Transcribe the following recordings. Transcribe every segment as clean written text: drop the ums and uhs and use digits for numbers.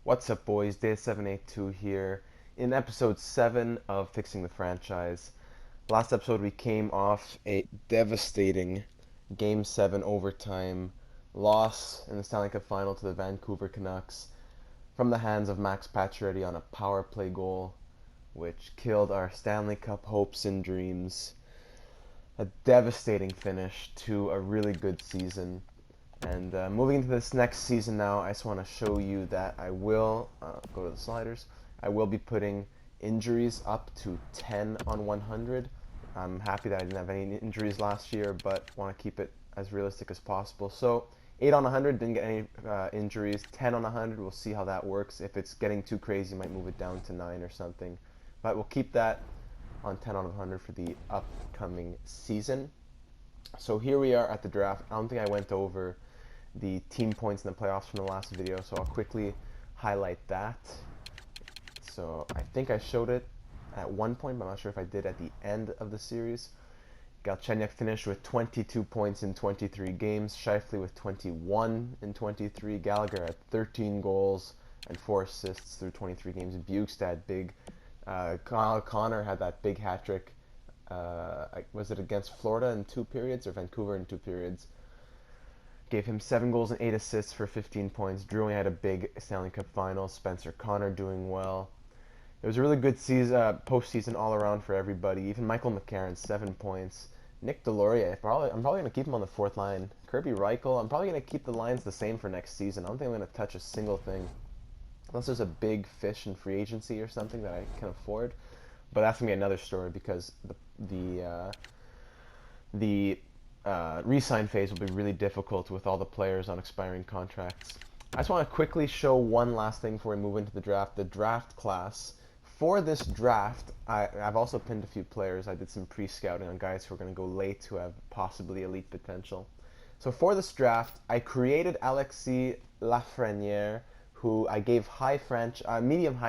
What's up, boys? Day782 here in episode 7 of Fixing the Franchise. Last episode, we came off a devastating Game 7 overtime loss in the Stanley Cup Final to the Vancouver Canucks from the hands of Max Pacioretty on a power play goal, which killed our Stanley Cup hopes and dreams. A devastating finish to a really good season. And moving into this next season now, I just want to show you that I will, go to the sliders, I will be putting injuries up to 10 on 100. I'm happy that I didn't have any injuries last year, but want to keep it as realistic as possible. So 8 on 100, didn't get any injuries. 10 on 100, we'll see how that works. If it's getting too crazy, might move it down to 9 or something. But we'll keep that on 10 on 100 for the upcoming season. So here we are at the draft. I don't think I went over the team points in the playoffs from the last video, so I'll quickly highlight that. So I think I showed it at one point, but I'm not sure if I did at the end of the series. Galchenyuk finished with 22 points in 23 games, Scheifele with 21 in 23, Gallagher had 13 goals and 4 assists through 23 games, Bukestad big, Kyle Connor had that big hat trick, was it against Florida in 2 periods or Vancouver in 2 periods? Gave him 7 goals and 8 assists for 15 points. Drouin had a big Stanley Cup Final. Spencer Connor doing well. It was a really good season, postseason all around for everybody. Even Michael McCarron, 7 points. Nick Deslauriers, I'm probably going to keep him on the 4th line. Kirby Reichel, I'm probably going to keep the lines the same for next season. I don't think I'm going to touch a single thing. Unless there's a big fish in free agency or something that I can afford. But that's going to be another story because the re-sign phase will be really difficult with all the players on expiring contracts. I just want to quickly show one last thing before we move into the draft class. For this draft, I've also pinned a few players. I did some pre-scouting on guys who are going to go late who have possibly elite potential. So for this draft, I created Alexis Lafreniere, who I gave I believe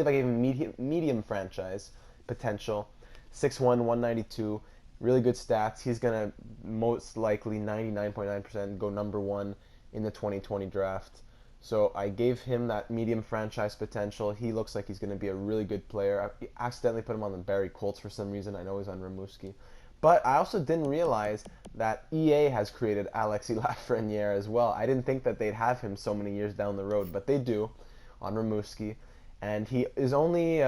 I gave him medium franchise potential, 6'1", 192. Really good stats. He's going to most likely 99.9% go number 1 in the 2020 draft. So I gave him that medium franchise potential. He looks like he's going to be a really good player. I accidentally put him on the Barrie Colts for some reason. I know he's on Rimouski. But I also didn't realize that EA has created Alexis Lafreniere as well. I didn't think that they'd have him so many years down the road, but they do on Rimouski. And he is only...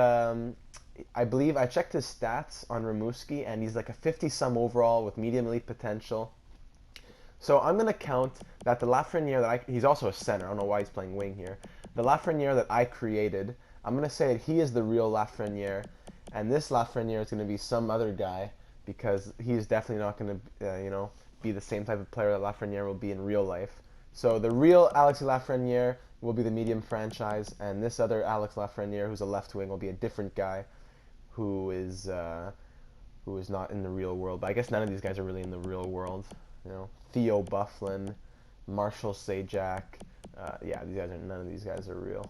I believe I checked his stats on Rimouski, and he's like a 50-some overall with medium elite potential. So I'm going to count that the Lafreniere he's also a center. I don't know why he's playing wing here. The Lafreniere that I created, I'm going to say that he is the real Lafreniere, and this Lafreniere is going to be some other guy because he's definitely not going to, be the same type of player that Lafreniere will be in real life. So the real Alexis Lafreniere will be the medium franchise, and this other Alex Lafreniere, who's a left wing, will be a different guy who is not in the real world. But I guess none of these guys are really in the real world. Theo Bufflin, Marshall Sajak. None of these guys are real.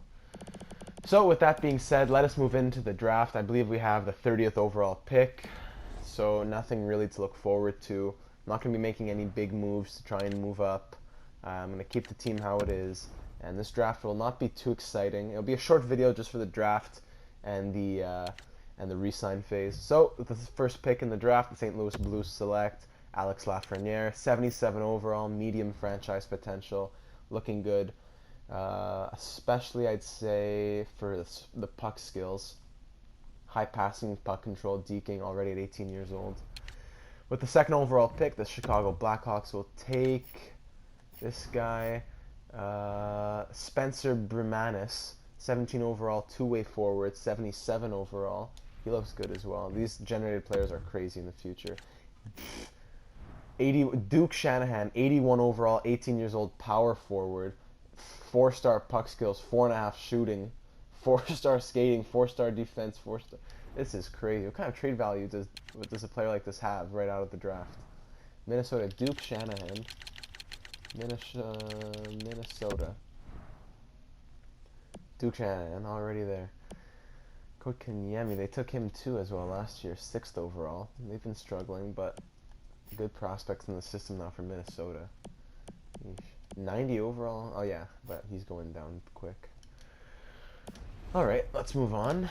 So with that being said, let us move into the draft. I believe we have the 30th overall pick, so nothing really to look forward to. I'm not going to be making any big moves to try and move up. I'm going to keep the team how it is, and this draft will not be too exciting. It'll be a short video just for the draft and the re-sign phase. So the first pick in the draft, the St. Louis Blues select Alex Lafreniere, 77 overall, medium franchise potential, looking good, especially I'd say for the puck skills, high passing, puck control, deking, already at 18 years old. With the second overall pick, the Chicago Blackhawks will take this guy, Spencer Brimanis, 17 overall, two-way forward, 77 overall. He looks good as well. These generated players are crazy in the future. Duke Shanahan, 81 overall, 18 years old, power forward, 4-star puck skills, 4.5 shooting, 4-star skating, 4-star defense, 4-star. This is crazy. What kind of trade value does a player like this have right out of the draft? Minnesota, Duke Shanahan, Minnesota. Duke Shanahan, already there. Kotkaniemi, they took him too as well last year, 6th overall. They've been struggling, but good prospects in the system now for Minnesota. Yeesh. 90 overall. Oh yeah, but he's going down quick. All right, let's move on.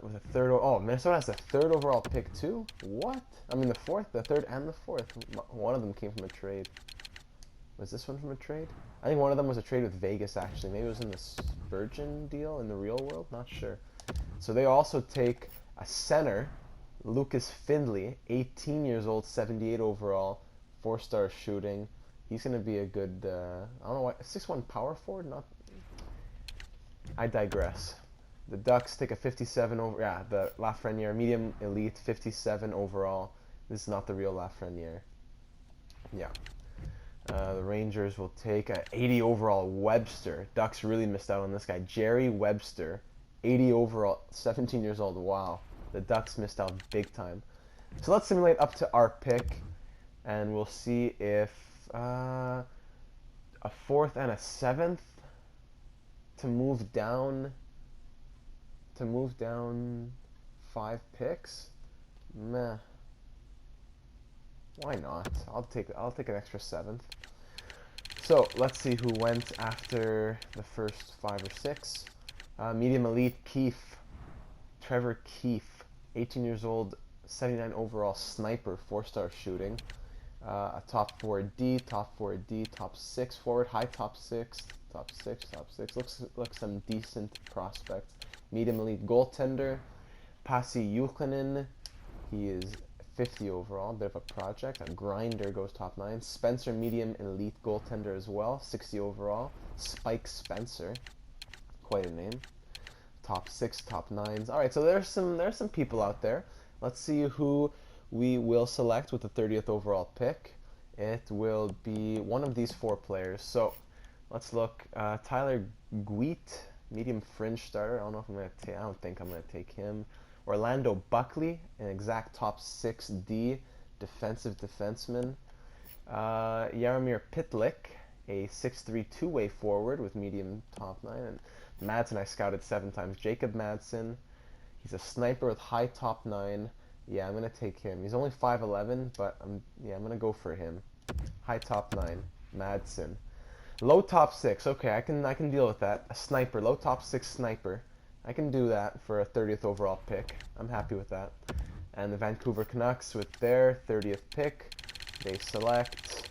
With a third. Oh, Minnesota has the third overall pick too. What? I mean the fourth, the third, and the fourth. One of them came from a trade. Was this one from a trade? I think one of them was a trade with Vegas actually. Maybe it was in the Spurgeon deal in the real world. Not sure. So they also take a center, Lucas Findlay, 18 years old, 78 overall, 4-star shooting. He's going to be a good, I don't know what, 6'1" power forward? Not. I digress. The Ducks take a 57 over, yeah, the Lafreniere, medium elite, 57 overall. This is not the real Lafreniere. Yeah. The Rangers will take an 80 overall Webster. Ducks really missed out on this guy. Jerry Webster, 80 overall, 17 years old. Wow. The Ducks missed out big time. So let's simulate up to our pick, and we'll see if a fourth and a seventh to move down 5 picks. Meh. Why not? I'll take an extra 7th. So let's see who went after the first 5 or 6. Medium elite Keefe, Trevor Keefe, 18 years old, 79 overall sniper, 4-star shooting. A top 4D, top 4D, top 6 forward, high top 6, top 6, top 6. Looks some decent prospects. Medium elite goaltender, Pasi Juhlanen. He is 50 overall, bit of a project. A grinder goes top 9. Spencer, medium elite goaltender as well, 60 overall. Spike Spencer, quite a name. Top 6, top 9s. All right, so there's some people out there. Let's see who we will select with the 30th overall pick. It will be one of these 4 players. So let's look. Tyler Guite, medium fringe starter. I don't know if I'm gonna take. I don't think I'm gonna take him. Orlando Buckley, an exact top 6D defensive defenseman. Jaromir Pitlick, a 6'3" two-way forward with medium top 9. And Madsen I scouted 7 times. Jacob Madsen, he's a sniper with high top 9. Yeah, I'm gonna take him. He's only 5'11", but I'm gonna go for him. High top 9, Madsen. Low top 6. Okay, I can deal with that. A sniper, low top 6 sniper. I can do that for a 30th overall pick. I'm happy with that. And the Vancouver Canucks, with their 30th pick, they select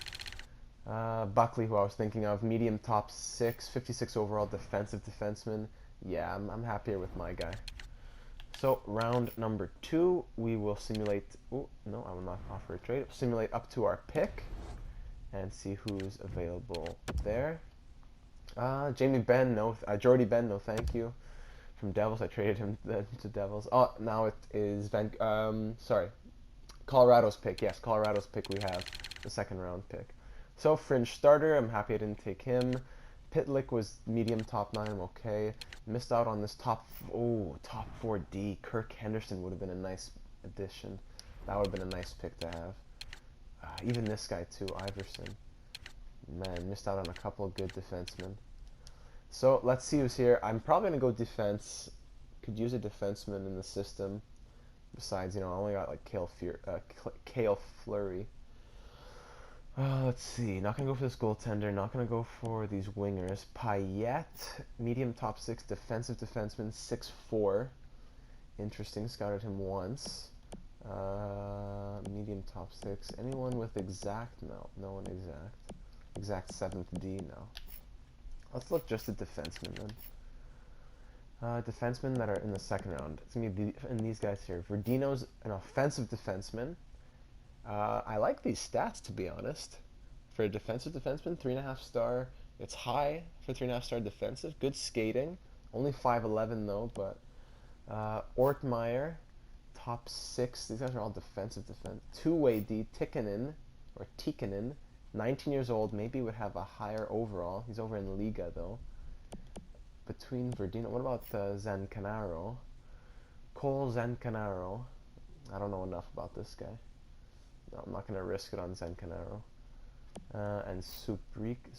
Buckley, who I was thinking of, medium top 6, 56 overall defensive defenseman. Yeah, I'm happier with my guy. So round number 2, we will simulate. Oh no, I will not offer a trade. Simulate up to our pick and see who's available there. Jamie Benn, no. Jordy Benn, no, thank you. From Devils, I traded him to Devils. Oh, now it is Colorado's pick. Yes, Colorado's pick. We have the 2nd round pick. So fringe starter, I'm happy I didn't take him. Pitlick was medium top 9. I'm okay. Missed out on this top 4D. Kirk Henderson would have been a nice addition. That would have been a nice pick to have. Even this guy too, Iverson. Man, missed out on a couple of good defensemen. So let's see who's here. I'm probably gonna go defense. Could use a defenseman in the system. Besides, I only got like Cale Fleury. Let's see. Not gonna go for this goaltender. Not gonna go for these wingers. Payet, medium top 6 defensive defenseman, 6'4". Interesting. Scouted him once. Medium top 6. Anyone with exact? No. No one exact. Exact 7th D? No. Let's look just at defensemen then. Defensemen that are in the 2nd round. It's going to be these guys here. Verdino's an offensive defenseman. I like these stats, to be honest. For a defensive defenseman, 3.5 star. It's high for 3.5 star defensive. Good skating. Only 5'11" though, but Ortmeyer, top 6. These guys are all defensive defense. Two-way D, Tikkanen, 19 years old, maybe would have a higher overall. He's over in Liga though. Between Verdino, what about Zancanaro? Cole Zancanaro. I don't know enough about this guy. No, I'm not going to risk it on Zancanaro. And Suprika.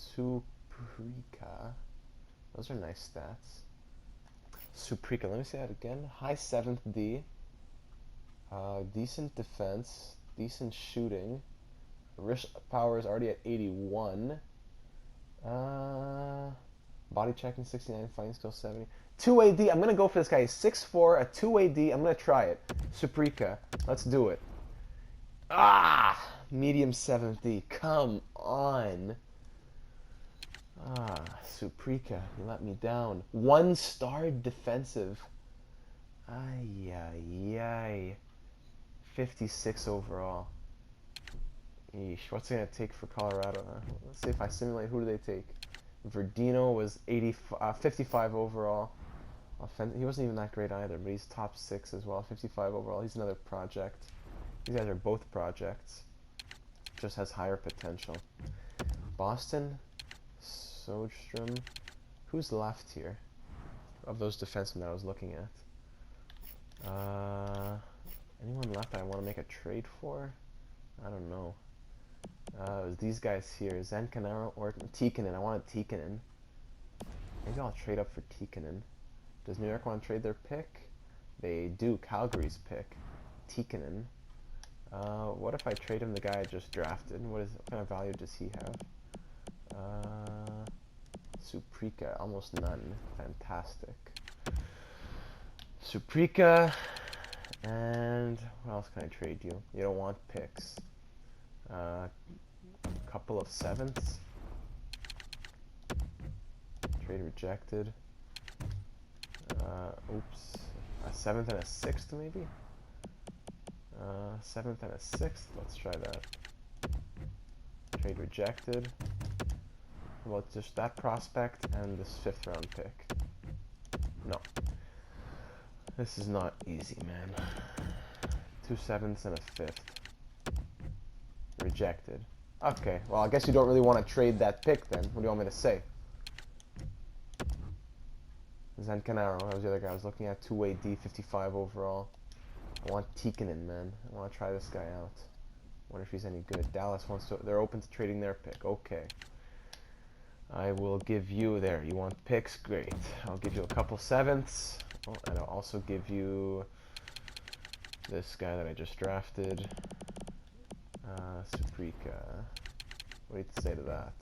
Those are nice stats. Suprika, let me say that again. High 7th D. Decent defense. Decent shooting. Wrist power is already at 81. Body checking 69, fighting skill 70. 2 AD. I'm gonna go for this guy. He's 6'4", a 2 AD. I'm gonna try it. Suprika. Let's do it. Ah! Medium 70. Come on. Ah, Suprika, you let me down. 1-star defensive. Ay, ay, ay. 56 overall. Yeesh, what's it going to take for Colorado? Let's see if I simulate. Who do they take? Verdino was 55 overall. He wasn't even that great either, but he's top 6 as well. 55 overall. He's another project. These guys are both projects. Just has higher potential. Boston, Sojstrom. Who's left here of those defensemen that I was looking at? Anyone left I want to make a trade for? I don't know. It was these guys here. Zancanaro or Tikkanen. I want a Tikkanen. Maybe I'll trade up for Tikkanen. Does New York want to trade their pick? They do. Calgary's pick. Tikkanen. What if I trade him the guy I just drafted? What kind of value does he have? Suprika, almost none. Fantastic. Suprika, and what else can I trade you? You don't want picks. Couple of 7ths. Trade rejected. Oops. A 7th and a 6th maybe? 7th and a 6th. Let's try that. Trade rejected. How about just that prospect and this 5th round pick? No. This is not easy, man. 2 7ths and a 5th. Rejected. Okay, well, I guess you don't really want to trade that pick then. What do you want me to say? Zancanaro, that was the other guy I was looking at. 2 AD, 55 overall. I want Tikkanen, man. I want to try this guy out. Wonder if he's any good. Dallas wants to... They're open to trading their pick. Okay. I will give you... There, you want picks? Great. I'll give you a couple 7ths. Oh, and I'll also give you this guy that I just drafted. Suprika. What do you say to that?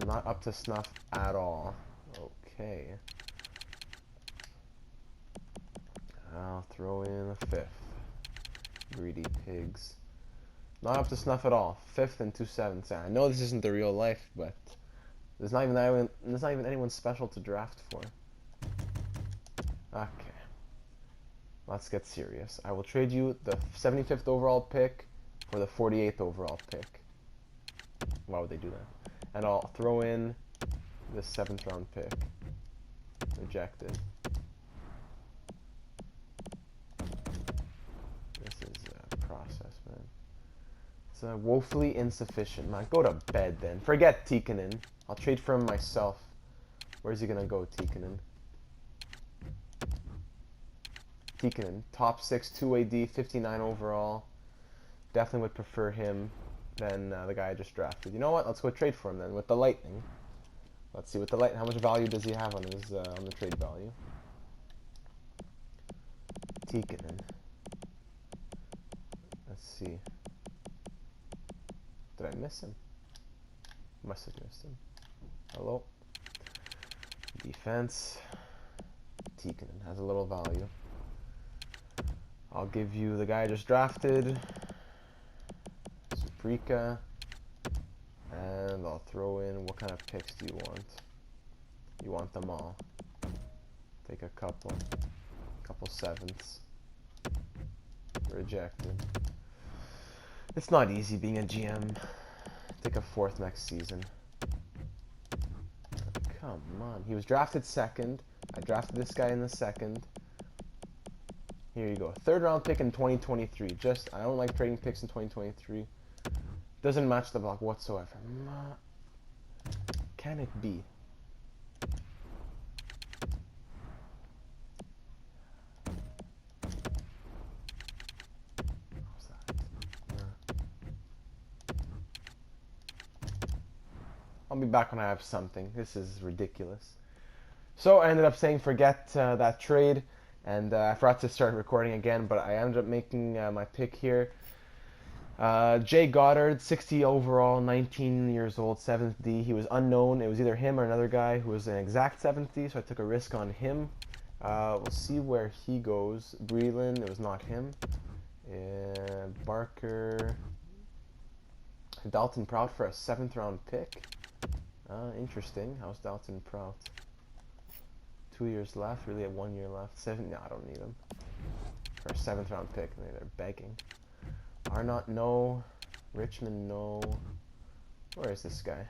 Not up to snuff at all. Okay. I'll throw in a 5th. Greedy pigs. Not up to snuff at all. 5th and 2 7ths. I know this isn't the real life, but there's not even anyone special to draft for. Okay. Let's get serious. I will trade you the 75th overall pick for the 48th overall pick. Why would they do that? And I'll throw in the 7th round pick. Rejected. This is a process, man. It's woefully insufficient, man. Go to bed then. Forget Tikkanen. I'll trade for him myself. Where's he gonna go, Tikkanen? Tikkanen, top 6, 2 AD, 59 overall. Definitely would prefer him than the guy I just drafted. You know what? Let's go trade for him then with the Lightning. Let's see with the Lightning. How much value does he have on his on the trade value? Tikkanen. Let's see. Did I miss him? Must have missed him. Hello. Defense. Tikkanen has a little value. I'll give you the guy I just drafted. Suprika. And I'll throw in, what kind of picks do you want? You want them all. Take a couple 7ths. Rejected. It's not easy being a GM. Take a 4th next season. Come on. He was drafted 2nd. I drafted this guy in the 2nd. Here you go. 3rd round pick in 2023. I don't like trading picks in 2023. Doesn't match the block whatsoever. Can it be? What's that? I'll be back when I have something. This is ridiculous. So I ended up saying forget that trade. And I forgot to start recording again, but I ended up making my pick here. Jay Goddard, 60 overall, 19 years old, 7th D. He was unknown. It was either him or another guy who was an exact 7th D, so I took a risk on him. We'll see where he goes. Breland, it was not him. Barker. Dalton Prout for a 7th round pick. Interesting. How's Dalton Prout? 2 years left. Really, at 1 year left. No, I don't need him. For a 7th round pick. They're begging. Arnott, no. Richmond, no. Where is this guy?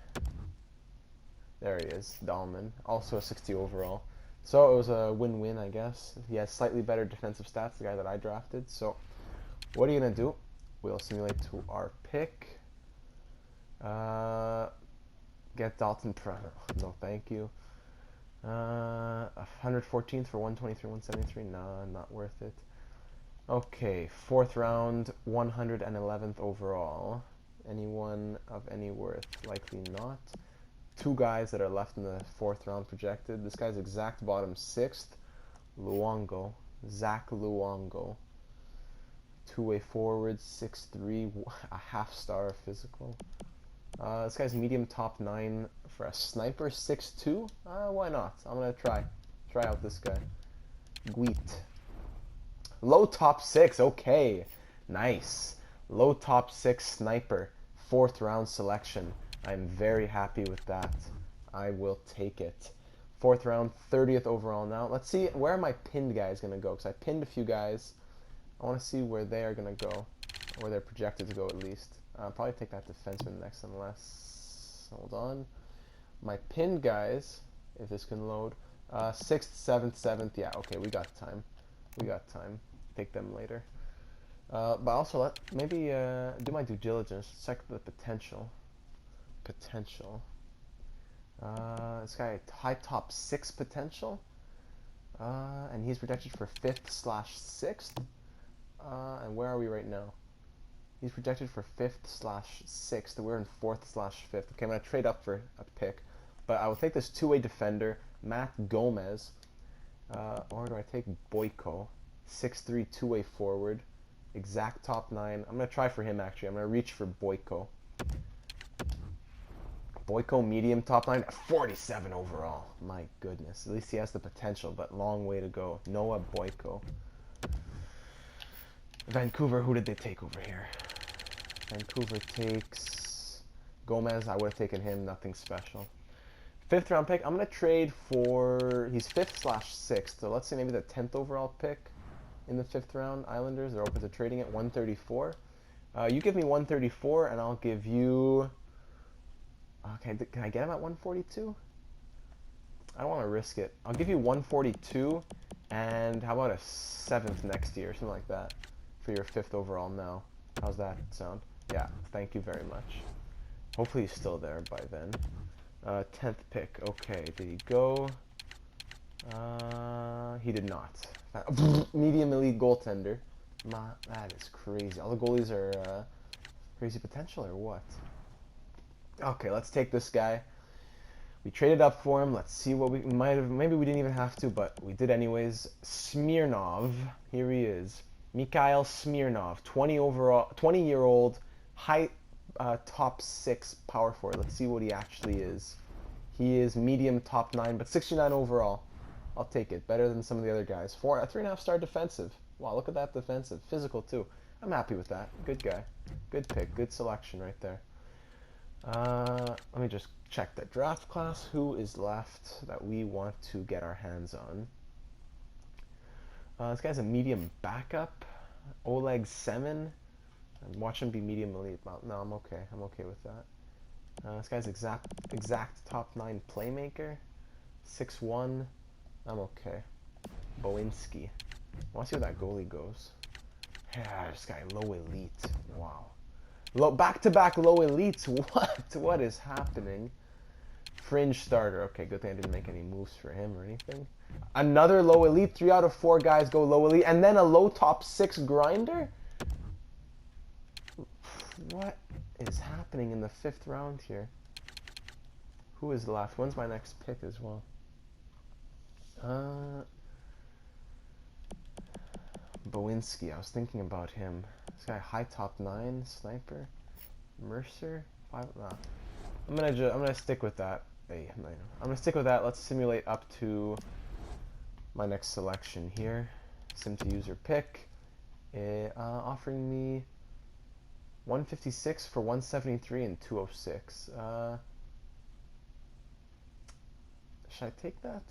There he is. Dahlman. Also a 60 overall. So it was a win-win, I guess. He has slightly better defensive stats, the guy that I drafted. So what are you going to do? We'll simulate to our pick. Get Dalton Prout. No, thank you. 114th for 123, 173. Nah, not worth it. Okay, 4th round, 111th overall. Anyone of any worth? Likely not. 2 guys that are left in the 4th round projected. This guy's exact bottom 6th. Luongo. Zach Luongo. 2-way forward, 6'3", a half-star physical. This guy's medium top 9 for a sniper, 6'2". Why not? I'm gonna try out this guy. Gweet. Low top 6, okay. Nice. Low top 6 sniper, 4th round selection. I'm very happy with that. I will take it. 4th round, 30th overall now. Let's see, where are my pinned guys going to go? Because I pinned a few guys. I want to see where they are going to go. Where they're projected to go at least. I'll probably take that defenseman next unless... Hold on. My pinned guys, if this can load. 6th, 7th, 7th. Yeah, okay, we got time. We got time. Take them later. But also, maybe do my due diligence. Check the potential. This guy, high top 6 potential. And he's projected for 5th/6th. And where are we right now? He's projected for 5th/6th. We're in 4th/5th. Okay, I'm going to trade up for a pick. But I will take this 2-way defender, Matt Gomez. Or do I take Boyko? 6'3", 2-way forward. Exact top 9. I'm going to try for him, actually. I'm going to reach for Boyko. Boyko, medium top 9, 47 overall. My goodness. At least he has the potential, but long way to go. Noah Boyko. Vancouver, who did they take over here? Vancouver takes Gomez. I would have taken him. Nothing special. 5th round pick. I'm going to trade for... He's 5th/6th. So let's say maybe the 10th overall pick in the 5th round. Islanders, they're open to trading at 134. You give me 134, and I'll give you... Okay, can I get him at 142? I don't want to risk it. I'll give you 142, and how about a 7th next year, something like that, for your 5th overall now. How's that sound? Yeah, thank you very much. Hopefully he's still there by then. 10th pick. Okay, did he go? He did not. Medium elite goaltender. That is crazy. All the goalies are crazy potential or what? Okay, let's take this guy. We traded up for him. Let's see what we might have. Maybe we didn't even have to, but we did anyways. Smirnov. Here he is. Mikhail Smirnov. 20-year-old, high top 6 power forward. Let's see what he actually is. He is medium top 9, but 69 overall. I'll take it. Better than some of the other guys. 3.5-star defensive. Wow, look at that defensive. Physical too. I'm happy with that. Good guy. Good pick. Good selection right there. Let me just check the draft class. Who is left that we want to get our hands on? This guy's a medium backup. Oleg Semin. Watch him be medium elite. No, I'm okay. I'm okay with that. This guy's exact top 9 playmaker. 6'1". I'm okay. Bowinski. I want to see where that goalie goes. Yeah, this guy low elite. Wow. Back-to-back low elites. What is happening? Fringe starter. Okay, good thing I didn't make any moves for him or anything. Another low elite. 3 out of 4 guys go low elite, and then a low top 6 grinder. What is happening in the 5th round here? Who is left? When's my next pick as well? Bowinski. I was thinking about him. This guy, high top 9, sniper. Mercer? 5, nah. I'm gonna stick with that. Hey, I'm gonna stick with that. Let's simulate up to my next selection here. Sim to user pick. Offering me 156 for 173 and 206. Should I take that?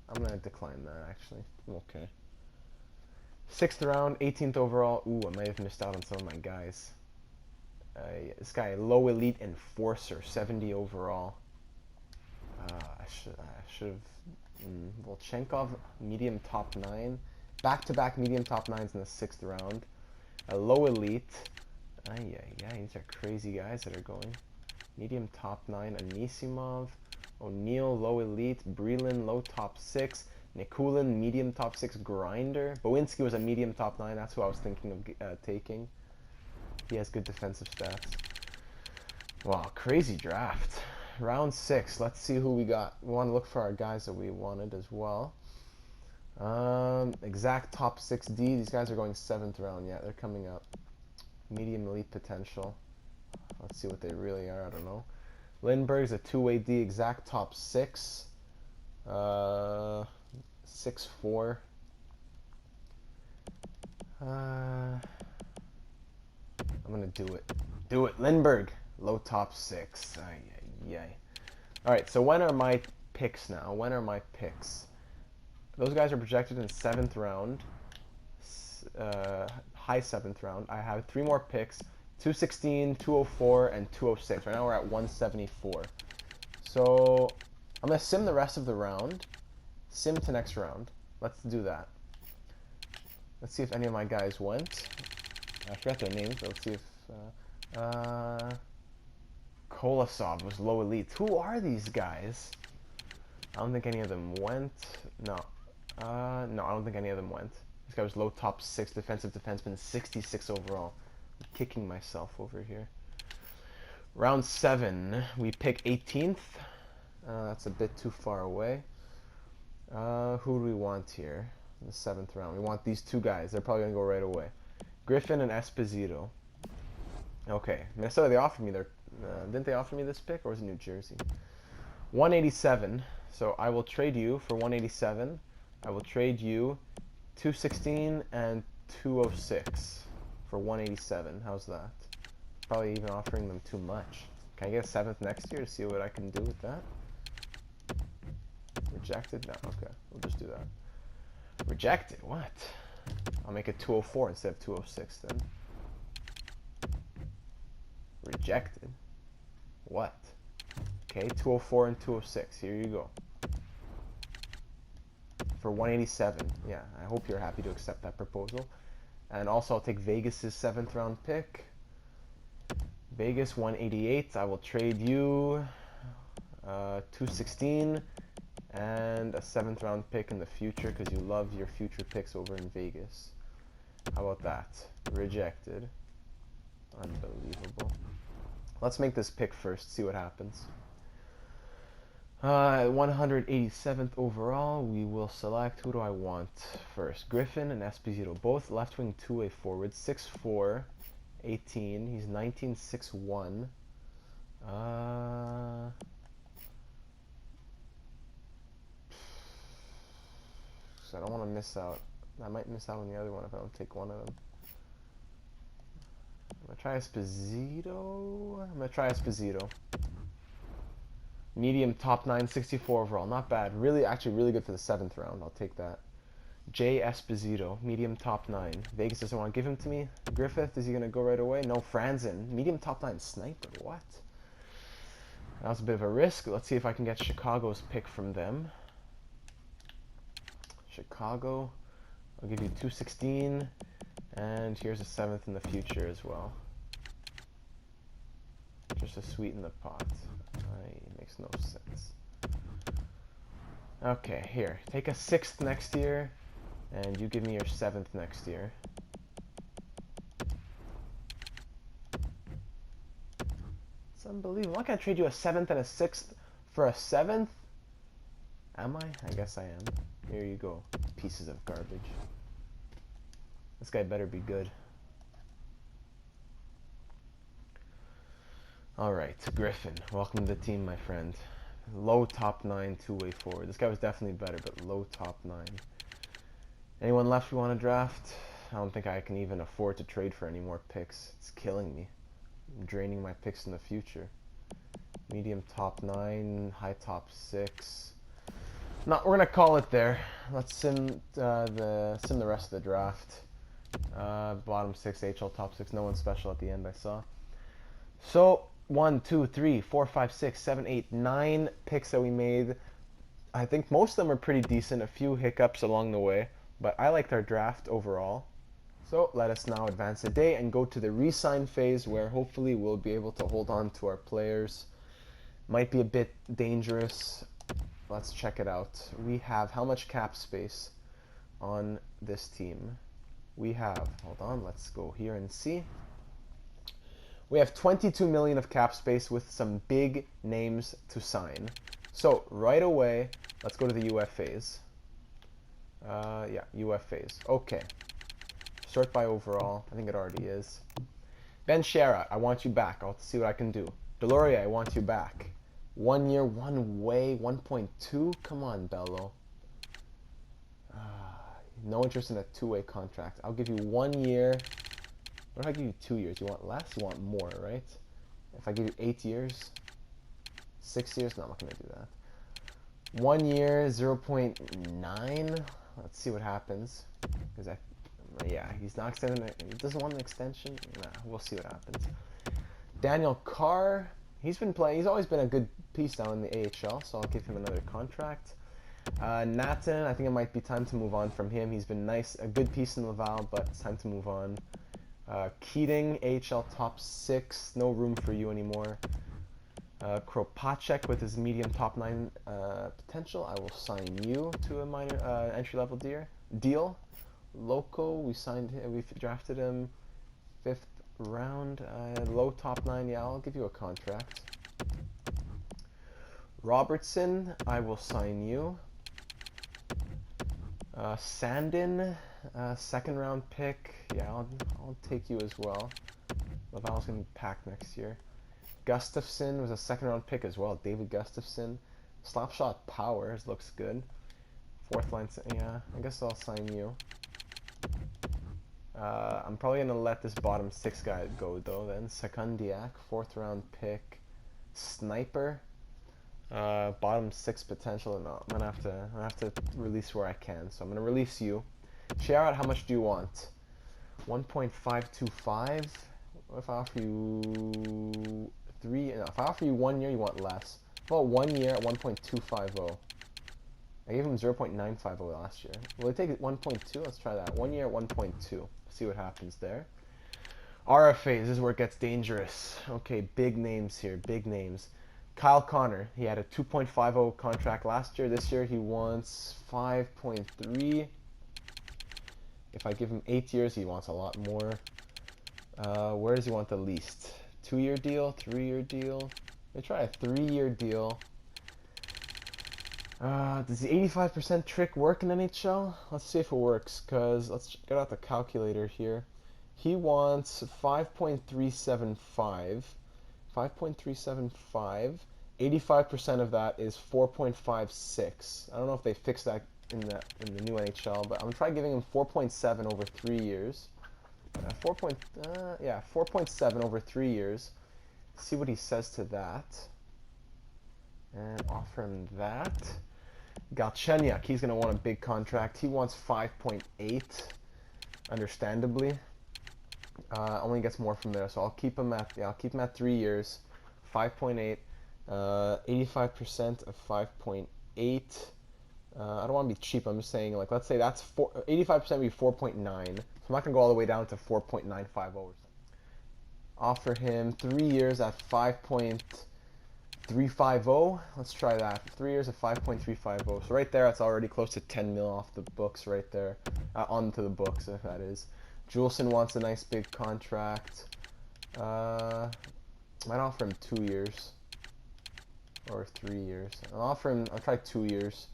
I'm gonna decline that actually. Okay. 6th round, 18th overall. Ooh, I might have missed out on some of my guys. This guy, low elite enforcer, 70 overall. I should have. Volchenkov, medium top 9. Back-to-back medium top 9s in the 6th round. A low elite. Yeah, these are crazy guys that are going. Medium top 9, Anisimov. O'Neill, low elite. Breland, low top 6. Nikulin, medium top 6 grinder. Bowinski was a medium top 9. That's who I was thinking of taking. He has good defensive stats. Wow, crazy draft. Round 6. Let's see who we got. We want to look for our guys that we wanted as well. Exact top 6D. These guys are going 7th round. Yeah, they're coming up. Medium elite potential. Let's see what they really are. I don't know. Lindbergh's a 2-way D. Exact top 6. 6'4". I'm gonna do it. Do it, Lindbergh. Low top 6. Yay. Alright, so when are my picks now? When are my picks? Those guys are projected in 7th round. High 7th round. I have 3 more picks. 216, 204, and 206. Right now we're at 174. So I'm going to sim the rest of the round. Sim to next round. Let's do that. Let's see if any of my guys went. I forgot their names, but let's see if... Kolosov was low elite. Who are these guys? I don't think any of them went. No. No, I don't think any of them went. This guy was low top 6 defensive defenseman, 66 overall. I'm kicking myself over here. Round 7, we pick 18th. That's a bit too far away. Who do we want here in the 7th round? We want these 2 guys. They're probably going to go right away. Griffin and Esposito. Okay, Minnesota, they offered me their... didn't they offer me this pick, or was it New Jersey? 187. So I will trade you for 187. I will trade you 216 and 206 for 187. How's that? Probably even offering them too much. Can I get a 7th next year to see what I can do with that? Rejected? No, okay. We'll just do that. Rejected? What? I'll make it 204 instead of 206 then. Rejected? What? Okay, 204 and 206. Here you go. For 187. Yeah, I hope you're happy to accept that proposal. And also, I'll take Vegas's 7th round pick. Vegas 188. I will trade you 216 and a 7th round pick in the future because you love your future picks over in Vegas. How about that? Rejected. Unbelievable. Let's make this pick first, see what happens. 187th overall, we will select, who do I want first? Griffin and Esposito, both left wing 2-way forwards, 6'4", 18, he's 19, 6'1". So I don't want to miss out. I might miss out on the other one if I don't take one of them. I'm going to try Esposito. I'm going to try Esposito. Medium top 9, 64 overall. Not bad. Actually really good for the 7th round. I'll take that. J. Esposito. Medium top 9. Vegas doesn't want to give him to me. Griffith, is he going to go right away? No, Franzen. Medium top 9 sniper. What? That was a bit of a risk. Let's see if I can get Chicago's pick from them. Chicago. I'll give you 216. And here's a 7th in the future as well. Just to sweeten the pot. It makes no sense. Okay, here. Take a 6th next year, and you give me your 7th next year. It's unbelievable. Why can't I trade you a 7th and a 6th for a 7th? Am I? I guess I am. Here you go. Pieces of garbage. This guy better be good. Alright, Griffin. Welcome to the team, my friend. Low top 9, two-way forward. This guy was definitely better, but low top 9. Anyone left we want to draft? I don't think I can even afford to trade for any more picks. It's killing me. I'm draining my picks in the future. Medium top 9, high top 6. We're gonna call it there. Let's sim the rest of the draft. Bottom 6, HL top 6. No one special at the end, I saw. So 1, 2, 3, 4, 5, 6, 7, 8, 9 picks that we made. I think most of them are pretty decent. A few hiccups along the way, but I liked our draft overall. So let us now advance the day and go to the re-sign phase, where hopefully we'll be able to hold on to our players. Might be a bit dangerous. Let's check it out. We have how much cap space on this team? We have, hold on, let's go here and see. We have 22 million of cap space with some big names to sign. So right away, let's go to the UFAs. Yeah, UFAs. Okay. Sort by overall. I think it already is. Ben Shara, I want you back. I'll see what I can do. Deloria, I want you back. 1 year, one way, 1.2. Come on, Bello. No interest in a two-way contract. I'll give you 1 year. What if I give you 2 years? You want less? You want more, right? If I give you 8 years, 6 years, no, I'm not going to do that. 1 year, 0.9. Let's see what happens. Because yeah, he's not extending it. He doesn't want an extension. Nah, we'll see what happens. Daniel Carr, he's been playing. He's always been a good piece down in the AHL, so I'll give him another contract. Nathan, I think it might be time to move on from him. He's been nice, a good piece in Laval, but it's time to move on. Keating, AHL top 6, no room for you anymore. Kropacek with his medium top 9 potential, I will sign you to a minor entry-level deal. Loco, we drafted him 5th round. Low top 9, yeah, I'll give you a contract. Robertson, I will sign you. Sandin, 2nd round pick, yeah, I'll take you as well. Laval's gonna be packed next year. Gustafson was a 2nd round pick as well. David Gustafson, slapshot power looks good. 4th line, yeah, I guess I'll sign you. I'm probably gonna let this bottom 6 guy go though. Then Sekundiak, 4th round pick. Sniper, bottom 6 potential. No, I'm gonna have to release where I can. So I'm gonna release you. Share out. How much do you want? 1.525. What if I offer you 3? No, if I offer you 1 year, you want less. How about 1 year at 1.250? I gave him 0.950 last year. Will it take it 1.2? Let's try that. 1 year at 1.2. See what happens there. RFA, this is where it gets dangerous. Okay, big names here, big names. Kyle Connor, he had a 2.50 contract last year. This year he wants 5.3. If I give him 8 years, he wants a lot more. Where does he want the least? 2-year deal, 3-year deal? Let me try a 3-year deal. Does the 85% trick work in NHL? Let's see if it works, because let's get out the calculator here. He wants 5.375. 5.375. 85% of that is 4.56. I don't know if they fixed that in the new NHL, but I'm gonna try giving him 4.7 over 3 years. 4.7 over 3 years. See what he says to that. And offer him that. Galchenyuk, he's going to want a big contract. He wants 5.8, understandably. Only gets more from there, so I'll keep him at 3 years. 5.8, 85% of 5.8. I don't want to be cheap. I'm just saying, like, let's say that's 85% would be 4.9. So I'm not going to go all the way down to 4.950 or something. Offer him 3 years at 5.350. Let's try that. 3 years at 5.350. So right there, it's already close to 10 mil off the books right there. Onto the books, if that is. Juleson wants a nice big contract. Might offer him 2 years. Or 3 years. I'll try 2 years.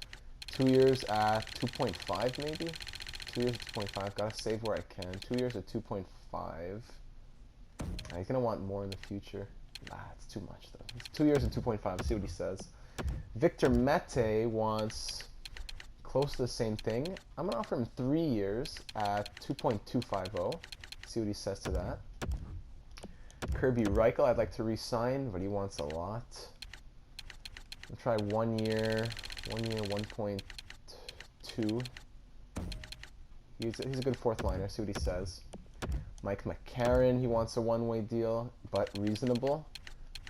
2 years at 2.5 maybe? 2 years at 2.5. Gotta save where I can. 2 years at 2.5. He's gonna want more in the future. Nah, it's too much though. It's 2 years at 2.5. See what he says. Victor Mete wants close to the same thing. I'm gonna offer him 3 years at 2.250. See what he says to that. Kirby Reichel, I'd like to re-sign, but he wants a lot. I'll try 1 year, 1.2. He's a good fourth liner. See what he says. Mike McCarron, he wants a one-way deal, but reasonable.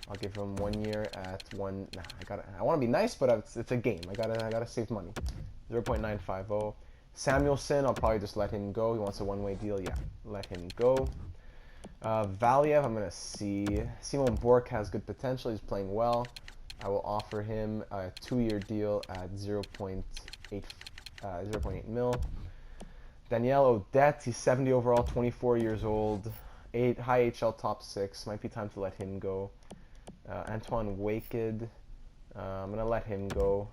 I'll give him 1 year at one. Nah, I want to be nice, but it's a game. I gotta save money. 0.950. Samuelson, I'll probably just let him go. He wants a one-way deal. Yeah, let him go. Valiev, I'm gonna see. Simon Bork has good potential. He's playing well. I will offer him a 2-year deal at 0.8 mil. Danielle Odette, he's 70 overall, 24 years old, high HL top 6. Might be time to let him go. Antoine Waked, I'm going to let him go.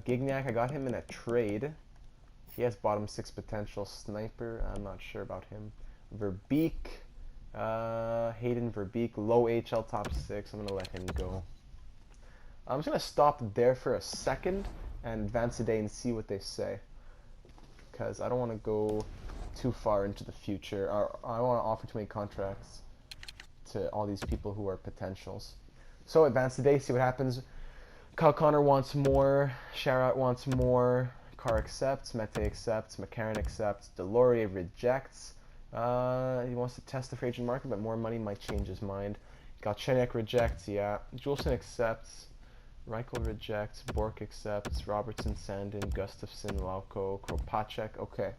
Gignac, I got him in a trade. He has bottom 6 potential. Sniper, I'm not sure about him. Verbeek, Hayden Verbeek, low HL top 6. I'm going to let him go. I'm just going to stop there for a second and advance today and see what they say. Because I don't want to go too far into the future. I don't want to offer too many contracts to all these people who are potentials. So advance today, see what happens. Kyle Connor wants more. Sherratt wants more. Carr accepts. Mete accepts. McCarron accepts. Delorier rejects. He wants to test the free agent market, but more money might change his mind. Galchenyuk rejects. Yeah. Juleson accepts. Reichel rejects, Bork accepts, Robertson, Sandin, Gustafsson, Lauko, Kropacek. Okay.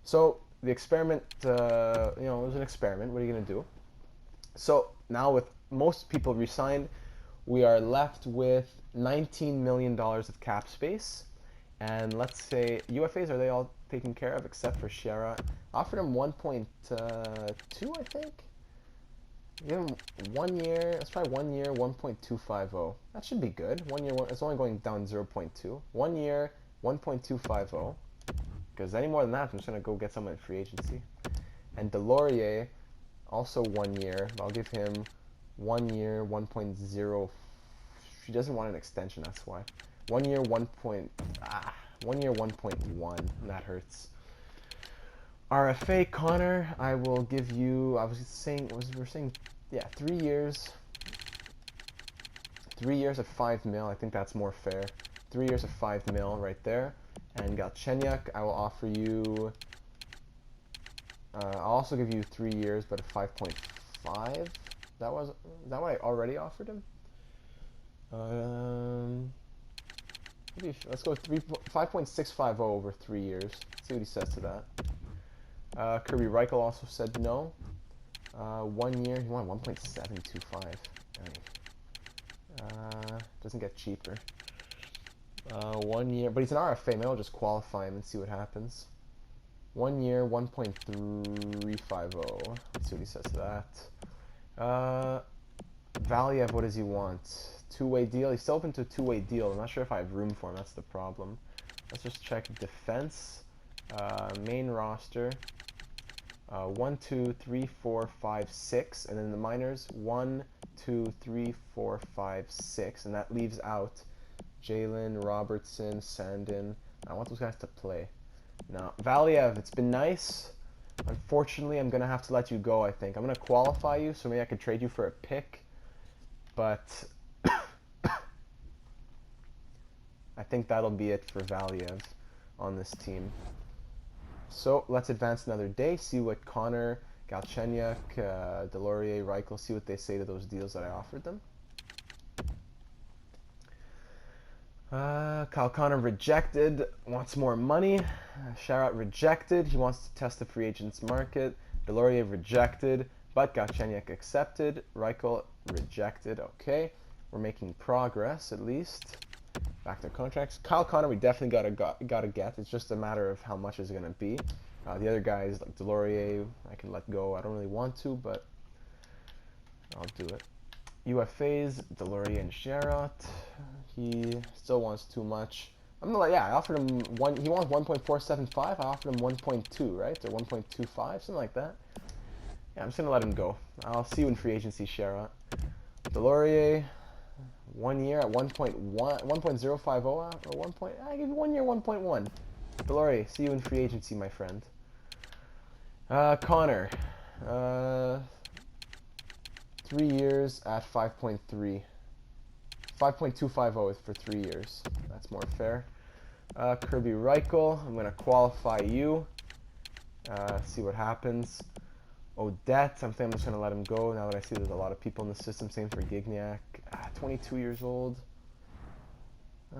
So the experiment, it was an experiment. What are you going to do? So now with most people resigned, we are left with $19 million of cap space. And let's say UFAs, are they all taken care of except for Sherratt? Offered him 1.2, I think. Give him 1 year. Let's try 1 year, 1.250. That should be good. 1 year, it's only going down 0.2. 1 year, 1.250. Because any more than that, I'm just gonna go get someone in free agency. And Delorier, also 1 year. I'll give him 1 year, 1.0. She doesn't want an extension. That's why. 1 year, 1 year, 1.1. That hurts. RFA Connor, I will give you. I was saying, we're saying, yeah, 3 years. 3 years at 5 mil. I think that's more fair. 3 years at 5 mil right there. And Galchenyuk, I will offer you. I'll also give you 3 years, but at 5.5. Is that what I already offered him? Let's go 5.650 over 3 years. See what he says to that. Kirby Reichel also said no. 1 year, he wanted 1.725. Doesn't get cheaper. 1 year, but he's an RFA. Maybe I'll just qualify him and see what happens. 1 year, 1.350. Let's see what he says to that. Valiev, what does he want? 2-way deal. He's still open to a 2-way deal. I'm not sure if I have room for him. That's the problem. Let's just check defense. Main roster. 1, 2, 3, 4, 5, 6, and then the minors 1, 2, 3, 4, 5, 6, and that leaves out Jalen, Robertson, Sandin. I want those guys to play. Now, Valiev, it's been nice. Unfortunately, I'm gonna have to let you go. I think I'm gonna qualify you, so maybe I could trade you for a pick, but I think that'll be it for Valiev on this team. So let's advance another day, see what Connor, Galchenyuk, Delorier, Reichel, see what they say to those deals that I offered them. Kyle Connor rejected, wants more money. Sherratt rejected, he wants to test the free agents market. Delorier rejected, but Galchenyuk accepted. Reichel rejected. Okay, we're making progress at least. Back to contracts. Kyle Connor, we definitely gotta get. It's just a matter of how much is it gonna be. The other guys like Delorier, I can let go. I don't really want to, but I'll do it. UFAs, Delorier and Sherratt. He still wants too much. I'm gonna yeah, I offered him one. He wants 1.475. I offered him 1.2, right, or 1.25, something like that. Yeah, I'm just gonna let him go. I'll see you in free agency, Sherrod. Delorier, 1 year at 1.050 or 1. I give you 1 year 1.1. Delorier, see you in free agency, my friend. Connor, 3 years at 5.3. 5.250 is for 3 years. That's more fair. Kirby Reichel, I'm going to qualify you. See what happens. Odette, I think I'm just going to let him go now that I see there's a lot of people in the system. Same for Gignac. 22 years old. You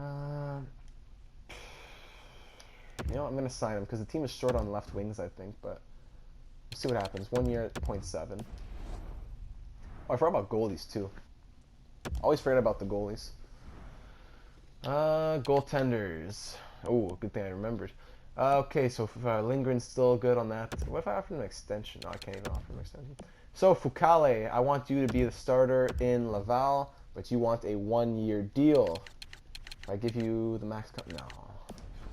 know, I'm going to sign him because the team is short on left wings, I think, but we'll see what happens. 1 year at 0.7. Oh, I forgot about goalies, too. Always forget about the goalies. Goaltenders. Oh, good thing I remembered. Okay, so Lindgren's still good on that. What if I offer him an extension? No, I can't even offer him an extension. So, Foucale, I want you to be the starter in Laval, but you want a 1 year deal. If I give you the max cut, no.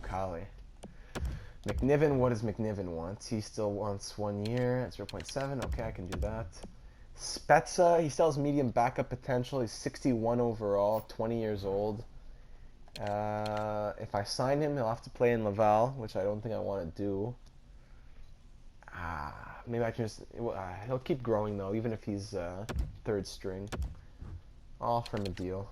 Foucale. McNiven, what does McNiven want? He still wants 1 year at 0.7. Okay, I can do that. Spezza, he still has medium backup potential. He's 61 overall, 20 years old. If I sign him, he'll have to play in Laval, which I don't think I want to do. Maybe I can just... he'll keep growing, though, even if he's third string. I'll offer him a deal.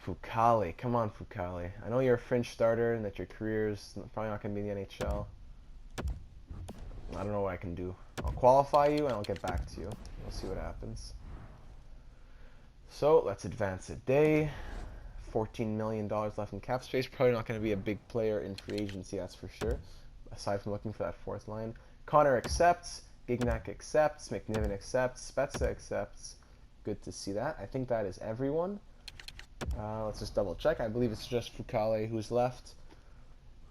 Foucale. Come on, Foucale. I know you're a fringe starter and that your career's probably not going to be in the NHL. I don't know what I can do. I'll qualify you and I'll get back to you. We'll see what happens. So, let's advance a day. $14 million left in cap space. Probably not going to be a big player in free agency, that's for sure. Aside from looking for that fourth line. Connor accepts. Gignac accepts. McNiven accepts. Spezza accepts. Good to see that. I think that is everyone. Let's just double check. I believe it's just Foucale who's left.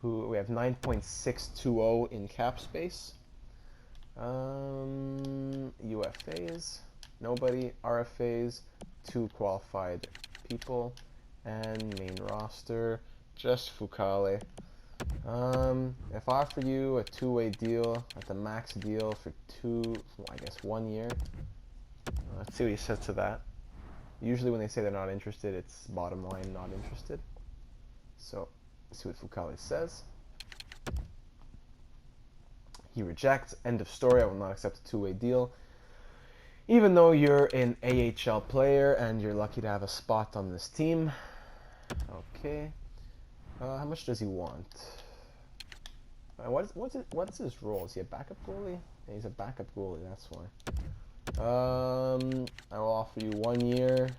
We have 9.620 in cap space. UFAs. Nobody. RFAs. 2 qualified people. And main roster. Just Foucale. If I offer you a 2-way deal at the max deal for 1 year. Let's see what he says to that. Usually when they say they're not interested, it's bottom line not interested. So, let's see what Foucale says. He rejects. End of story. I will not accept a 2-way deal. Even though you're an AHL player and you're lucky to have a spot on this team. Okay. How much does he want? What's his role? Is he a backup goalie? Yeah, he's a backup goalie, that's why. I will offer you 1 year,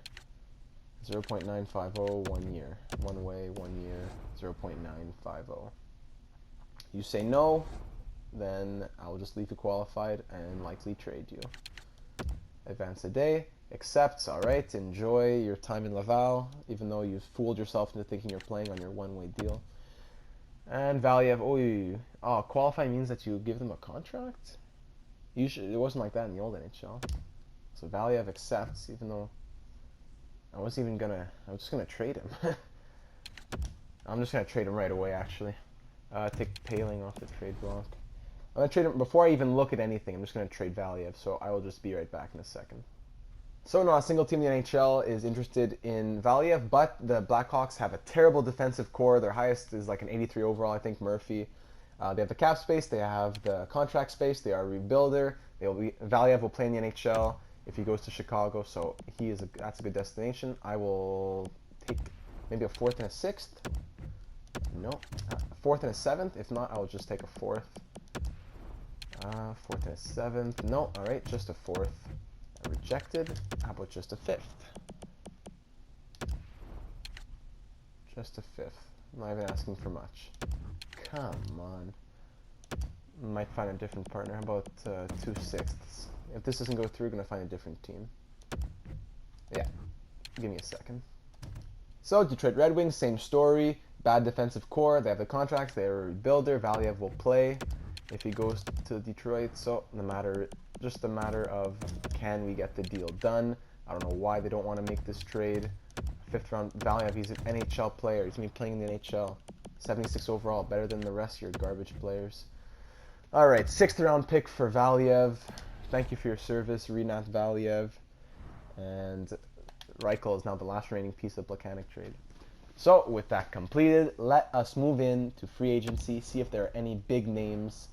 0.950, 1 year. 1 way, 1 year, 0.950. You say no, then I'll just leave you qualified and likely trade you. Advance a day, accepts, alright, enjoy your time in Laval, even though you fooled yourself into thinking you're playing on your 1-way deal. And Valiev, qualify means that you give them a contract? Usually, it wasn't like that in the old NHL. So Valiev accepts, even though I was just gonna trade him. I'm just gonna trade him right away, actually. Take Paling off the trade block. I'm gonna trade him before I even look at anything. I'm just gonna trade Valiev, so I will just be right back in a second. So not a single team in the NHL is interested in Valiev, but the Blackhawks have a terrible defensive core. Their highest is like an 83 overall, I think, Murphy. They have the cap space, they have the contract space, they are a rebuilder. Valiev will play in the NHL if he goes to Chicago, so that's a good destination. I will take maybe a 4th and a 6th. No, a 4th and a 7th. If not, I will just take a 4th. 4th and a 7th. No, alright, just a 4th. Rejected. How about just a 5th? Just a 5th. I'm not even asking for much. Come on. Might find a different partner. How about 2 6ths? If this doesn't go through, I'm going to find a different team. Yeah. Give me a second. So, Detroit Red Wings, same story. Bad defensive core. They have the contracts. They're a rebuilder. Valiev will play if he goes to Detroit. So, just a matter of can we get the deal done. I don't know why they don't want to make this trade. 5th round. Valiev, he's an NHL player. He's going to be playing in the NHL. 76 overall, better than the rest of your garbage players. All right, 6th round pick for Valiev. Thank you for your service, Rinat Valiev. And Reichel is now the last remaining piece of the Plekanec trade. So, with that completed, let us move in to free agency, see if there are any big names.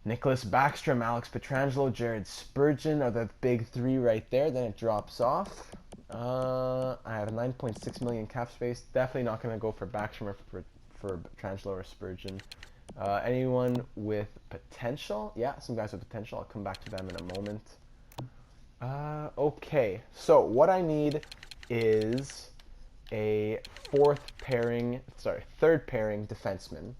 Nicholas Backstrom, Alex Pietrangelo, Jared Spurgeon are the big three right there. Then it drops off. I have a 9.6 million cap space. Definitely not going to go for Backstrom or for Pietrangelo or Spurgeon. Anyone with potential? Yeah, some guys with potential. I'll come back to them in a moment. Okay, so what I need is a third pairing defenseman.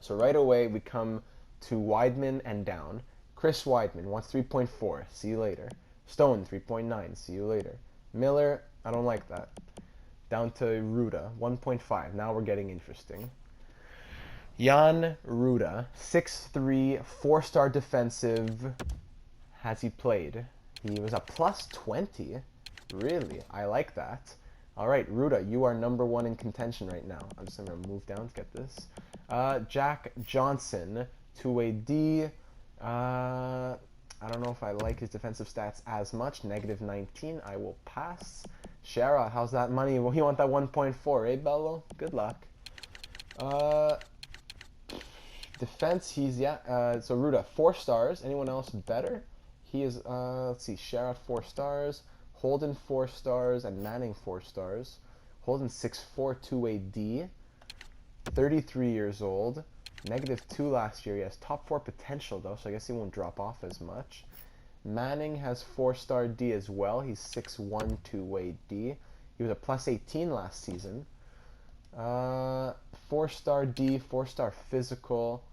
So right away we come to Weidman and down. Chris Weidman wants 3.4. See you later. Stone 3.9. See you later. Miller, I don't like that. Down to Ruda 1.5. Now we're getting interesting. Jan Ruda, 6'3", 4-star defensive. Has he played? He was a plus 20. Really? I like that. All right, Ruda, you are number 1 in contention right now. I'm just going to move down to get this. Jack Johnson, 2-way D. I don't know if I like his defensive stats as much. -19. I will pass. Shara, how's that money? Well, you want that 1.4, eh, Bello? Good luck. Defense, he's, so Ruda, 4 stars. Anyone else better? He is, let's see, Shara, 4 stars. Holden, 4 stars. And Manning, 4 stars. Holden, 6'4", 2-way D. 33 years old. -2 last year. He has top 4 potential, though, so I guess he won't drop off as much. Manning has 4-star D as well. He's 6'1", 2-way D. He was a plus 18 last season. 4-star D, 4-star physical,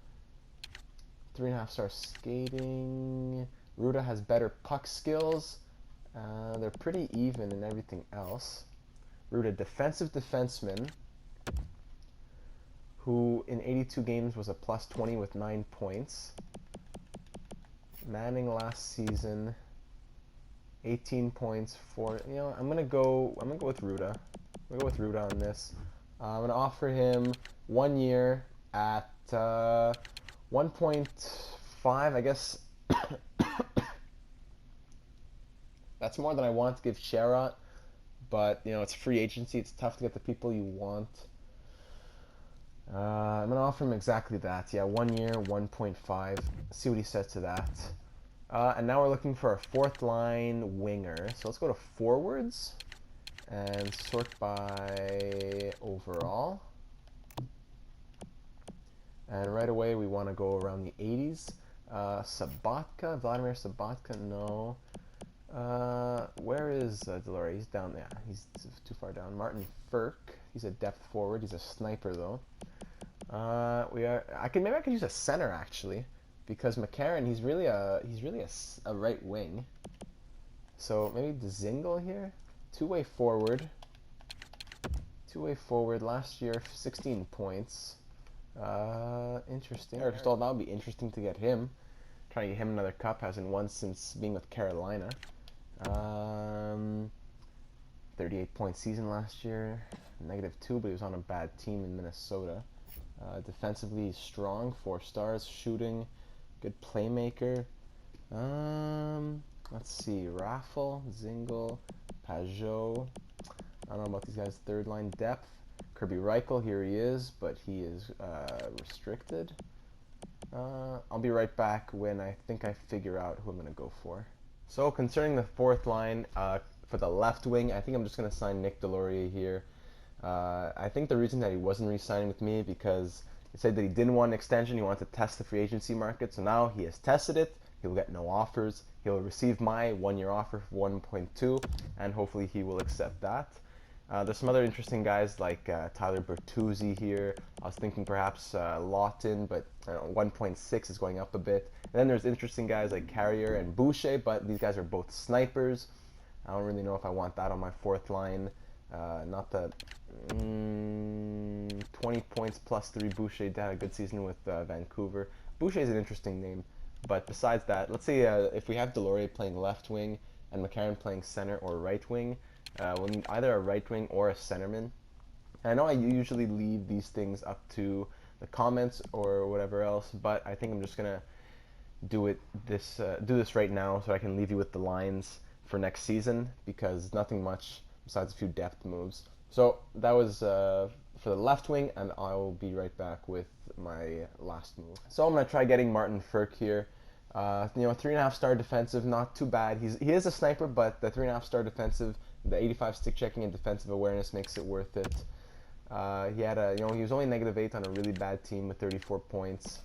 3.5-star skating. Ruda has better puck skills. They're pretty even in everything else. Ruda, defensive defenseman, who in 82 games was a plus 20 with 9 points. Manning last season, 18 points for, I'm gonna go with Ruda. I'm gonna go with Ruda on this. I'm gonna offer him 1 year at 1.5, I guess. That's more than I want to give Sherrod, but it's free agency. It's tough to get the people you want. I'm gonna offer him exactly that. Yeah, 1 year, 1.5. See what he says to that. And now we're looking for a 4th line winger. So let's go to forwards and sort by overall. And right away we want to go around the 80s. Sabatka, Vladimir Sabatka, no. Where is Delory? He's down there. He's too far down. Martin Ferk, he's a depth forward. He's a sniper though. Maybe I could use a center actually, because McCarron, he's really a right wing. So maybe Dzingel here, 2-way forward. 2-way forward. Last year, 16 points. Interesting. Eric Stahl, that would be interesting to get him. Trying to get him another cup. Hasn't won since being with Carolina. 38-point season last year. -2, but he was on a bad team in Minnesota. Defensively, he's strong. 4 stars. Shooting. Good playmaker. Let's see. Raffle, Dzingel, Pajot. I don't know about these guys' 3rd line depth. Kirby Reichel, here he is, but he is restricted. I'll be right back when I think I figure out who I'm going to go for. So concerning the 4th line, for the left wing, I think I'm just going to sign Nick Delorier here. I think the reason that he wasn't re-signing with me because he said that he didn't want an extension. He wanted to test the free agency market. So now he has tested it. He will get no offers. He'll receive my 1-year offer for 1.2, and hopefully he will accept that. There's some other interesting guys like Tyler Bertuzzi here. I was thinking perhaps Lawton, but 1.6 is going up a bit. And then there's interesting guys like Carrier and Boucher, but these guys are both snipers. I don't really know if I want that on my 4th line. Not the 20 points plus 3 Boucher had a good season with Vancouver. Boucher is an interesting name, but besides that, let's say if we have Delorier playing left wing and McCarron playing center or right wing, We'll need either a right wing or a centerman. I know I usually leave these things up to the comments or whatever else, but I think I'm just gonna do this right now so I can leave you with the lines for next season, because nothing much besides a few depth moves. So that was for the left wing, and I will be right back with my last move. So I'm gonna try getting Martin Frk here. 3.5-star defensive, not too bad. He is a sniper, but the 3.5-star defensive, the 85 stick checking and defensive awareness makes it worth it. He had he was only -8 on a really bad team with 34 points.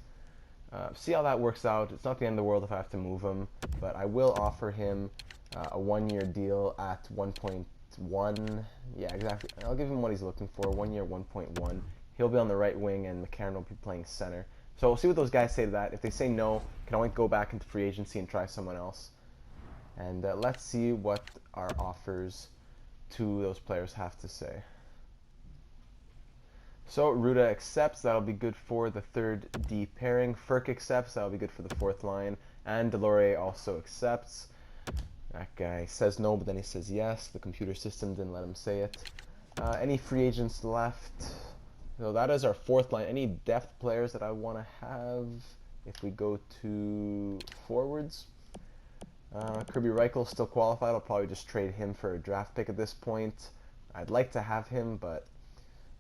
See how that works out. It's not the end of the world if I have to move him, but I will offer him a 1-year deal at 1.1. Yeah, exactly. I'll give him what he's looking for, 1 year, 1.1. He'll be on the right wing, and McCarron will be playing center. So we'll see what those guys say to that. If they say no, can always go back into free agency and try someone else. And let's see what our offers to those players have to say. So Ruda accepts, that'll be good for the third D pairing. Frk accepts, that'll be good for the fourth line. And Delorier also accepts. That guy says no, but then he says yes. The computer system didn't let him say it. Any free agents left? So that is our fourth line. Any depth players that I want to have? If we go to forwards, Kirby Reichel's still qualified. I'll probably just trade him for a draft pick at this point. I'd like to have him, but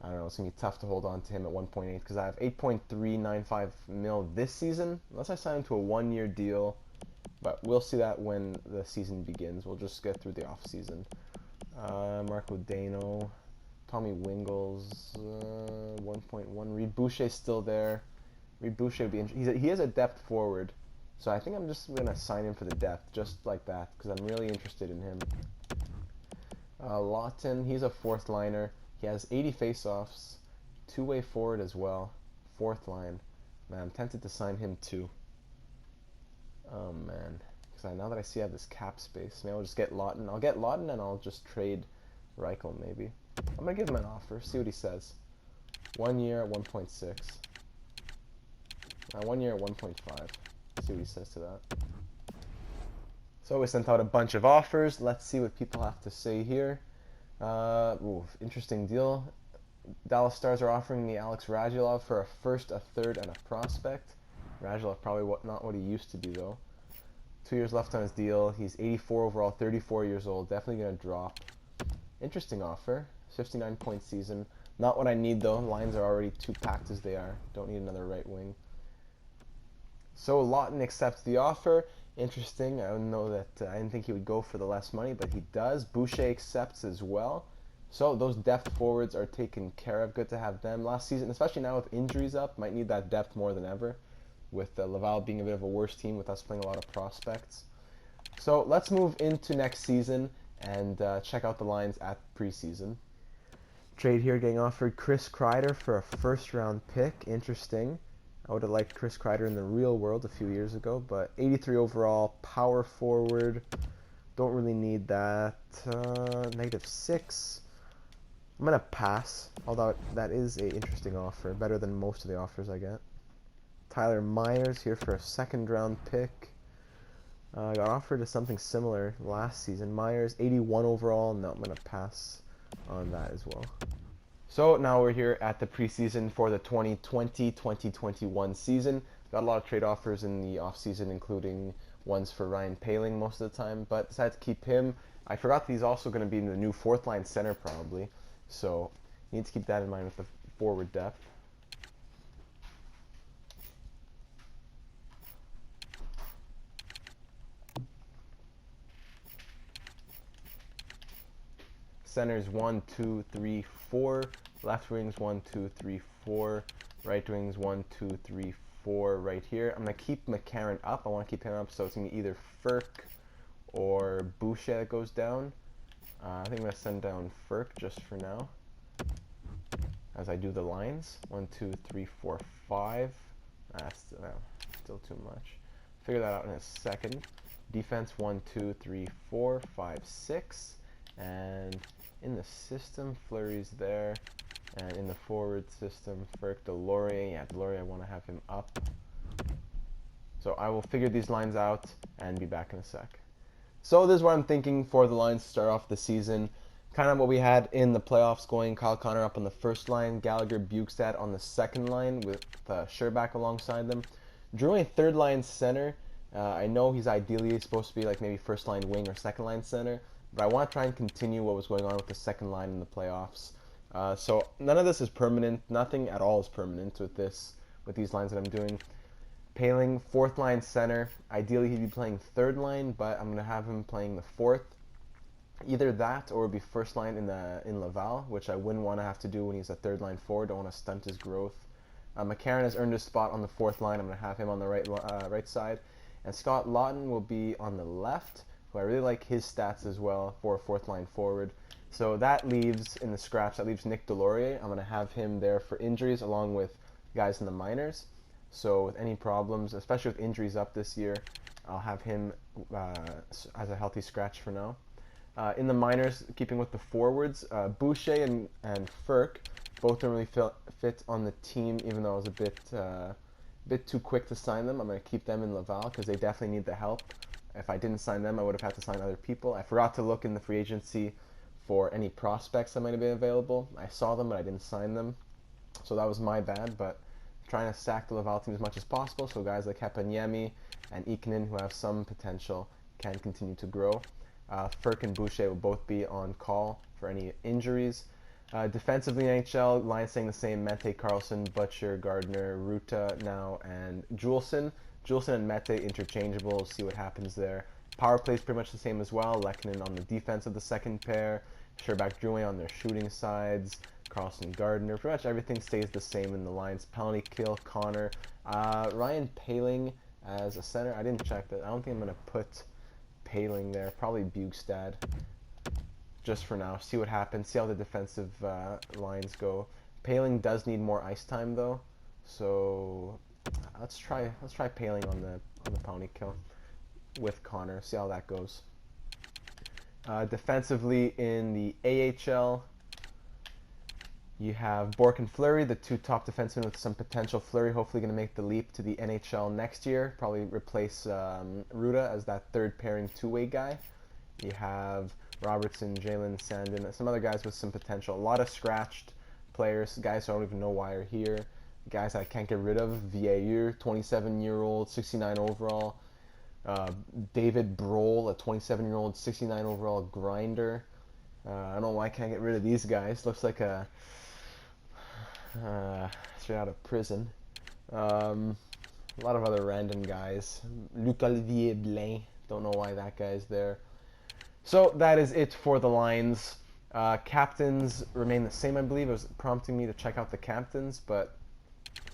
I don't know, it's going to be tough to hold on to him at 1.8 because I have 8.395 mil this season, unless I sign him to a 1-year deal. But we'll see that when the season begins. We'll just get through the off-season. Marco Dano, Tommy Wingles, 1.1. Reed Boucher's still there. Reed Boucher would be interesting. He is a depth forward, so I think I'm just going to sign him for the depth, just like that, because I'm really interested in him. Lawton, he's a fourth liner. He has 80 face-offs, two-way forward as well, fourth line. Man, I'm tempted to sign him too. Oh man, because now that I see I have this cap space, maybe I'll just get Lawton. I'll get Lawton and I'll just trade Reichel maybe. I'm going to give him an offer, see what he says. 1 year at 1.6. 1 year at 1.5. See what he says to that. So we sent out a bunch of offers. Let's see what people have to say here. Interesting deal. Dallas Stars are offering me Alex Radulov for a first, a third, and a prospect. Radulov probably not what he used to be though. 2 years left on his deal. He's 84 overall, 34 years old. Definitely going to drop. Interesting offer. 59-point season. Not what I need though. Lines are already too packed as they are. Don't need another right wing. So Lawton accepts the offer. Interesting. I don't know that I didn't think he would go for the less money, but he does. Boucher accepts as well. So those depth forwards are taken care of. Good to have them. Last season, especially now with injuries up, might need that depth more than ever. With Laval being a bit of a worse team, with us playing a lot of prospects. So let's move into next season and check out the lines at preseason. Trade here getting offered Chris Kreider for a first-round pick. Interesting. I would have liked Chris Kreider in the real world a few years ago, but 83 overall, power forward. Don't really need that. -6. I'm going to pass, although that is an interesting offer. Better than most of the offers I get. Tyler Myers here for a second-round pick. I got offered to something similar last season. Myers, 81 overall. No, I'm going to pass on that as well. So now we're here at the preseason for the 2020-2021 season. Got a lot of trade offers in the offseason, including ones for Ryan Poehling most of the time, but decided to keep him. I forgot that he's also going to be in the new fourth-line center probably, so you need to keep that in mind with the forward depth. Centers 1, 2, 3, 4. Left wings 1, 2, 3, 4. Right wings 1, 2, 3, 4 right here. I'm going to keep McCarron up. I want to keep him up, so it's going to be either Frk or Boucher that goes down. I think I'm going to send down Frk just for now as I do the lines. 1, 2, 3, 4, 5. That's still too much. Figure that out in a second. Defense 1, 2, 3, 4, 5, 6. And in the system, Fleury's there. And in the forward system, Frk, Delorier. Yeah, Delorier, I want to have him up. So I will figure these lines out and be back in a sec. So this is what I'm thinking for the lines to start off the season. Kind of what we had in the playoffs going. Kyle Connor up on the first line, Gallagher, Bukestad on the second line with Sherback alongside them. Drouin third line center. I know he's ideally supposed to be like maybe first line wing or second line center, but I want to try and continue what was going on with the second line in the playoffs. So none of this is permanent. Nothing at all is permanent with these lines that I'm doing. Paling, fourth line center. Ideally he'd be playing third line, but I'm going to have him playing the fourth. Either that or be first line in Laval, which I wouldn't want to have to do when he's a third line forward. Don't want to stunt his growth. McCarron has earned a spot on the fourth line. I'm going to have him on the right side. And Scott Lawton will be on the left, who I really like his stats as well for a fourth line forward. So that leaves, in the scratch, that leaves Nick Delorier. I'm going to have him there for injuries along with guys in the minors. So with any problems, especially with injuries up this year, I'll have him as a healthy scratch for now. In the minors, keeping with the forwards, Boucher and Ferk both don't really fit on the team, even though I was a bit too quick to sign them. I'm going to keep them in Laval because they definitely need the help. If I didn't sign them, I would have had to sign other people. I forgot to look in the free agency for any prospects that might have been available. I saw them, but I didn't sign them. So that was my bad, but trying to stack the Laval team as much as possible so guys like Hepaniemi and Ikonen, who have some potential, can continue to grow. Ferk and Boucher will both be on call for any injuries. Defensively in NHL, line staying the same: Mete, Carlson, Butcher, Gardner, Ruta now, and Juleson. Juleson and Mete interchangeable. We'll see what happens there. Power play is pretty much the same as well. Lehkonen on the defense of the second pair. Sherback, Drouin on their shooting sides. Carlson, Gardner. Pretty much everything stays the same in the lines. Penalty kill, Connor. Ryan Paling as a center. I didn't check that. I don't think I'm going to put Paling there. Probably Bukestad. Just for now. See what happens. See how the defensive lines go. Paling does need more ice time though. So let's try Paling on the penalty kill with Connor. See how that goes. Defensively in the AHL, you have Bourque and Fleury, the two top defensemen with some potential. Fleury hopefully going to make the leap to the NHL next year. Probably replace Ruta as that third pairing two-way guy. You have Robertson, Jalen Sandin, some other guys with some potential. A lot of scratched players, guys who I don't even know why are here. Guys I can't get rid of. Vieilleux, 27-year-old, 69 overall. David Brohl, a 27-year-old, 69 overall grinder. I don't know why I can't get rid of these guys. Looks like a straight out of prison. A lot of other random guys. Luc-Olivier Blain, don't know why that guy's there. So that is it for the lines. Captains remain the same, I believe. It was prompting me to check out the captains, but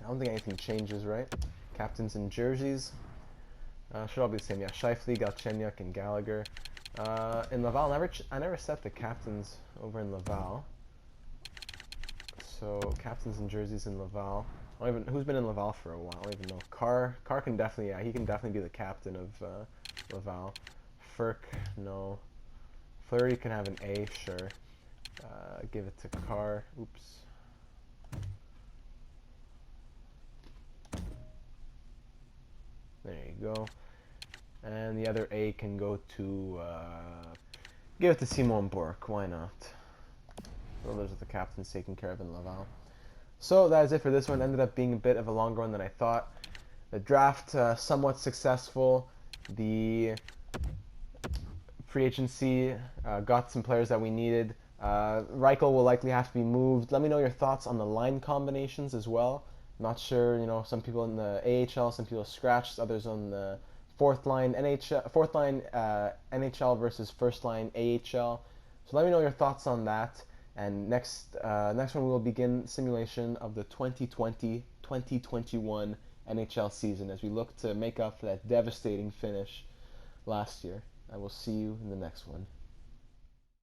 I don't think anything changes, right? Captains and jerseys. Should all be the same. Yeah, Scheifele, Galchenyuk, and Gallagher. In Laval, I never set the captains over in Laval. So captains and jerseys in Laval. Who's been in Laval for a while? I don't even know. Carr can definitely, yeah, he can definitely be the captain of Laval. Ferk, no. Fleury can have an A, sure. Give it to Carr. Oops. There you go. And the other A can go to, give it to Simon Bourque, why not? So those are the captains taken care of in Laval. So that is it for this one. Ended up being a bit of a longer one than I thought. The draft, somewhat successful. The free agency, got some players that we needed. Reichel will likely have to be moved. Let me know your thoughts on the line combinations as well. Not sure, you know, some people in the AHL, some people scratched, others on the fourth line NHL versus first line AHL. So let me know your thoughts on that. And next one we will begin simulation of the 2020-2021 NHL season as we look to make up for that devastating finish last year. I will see you in the next one.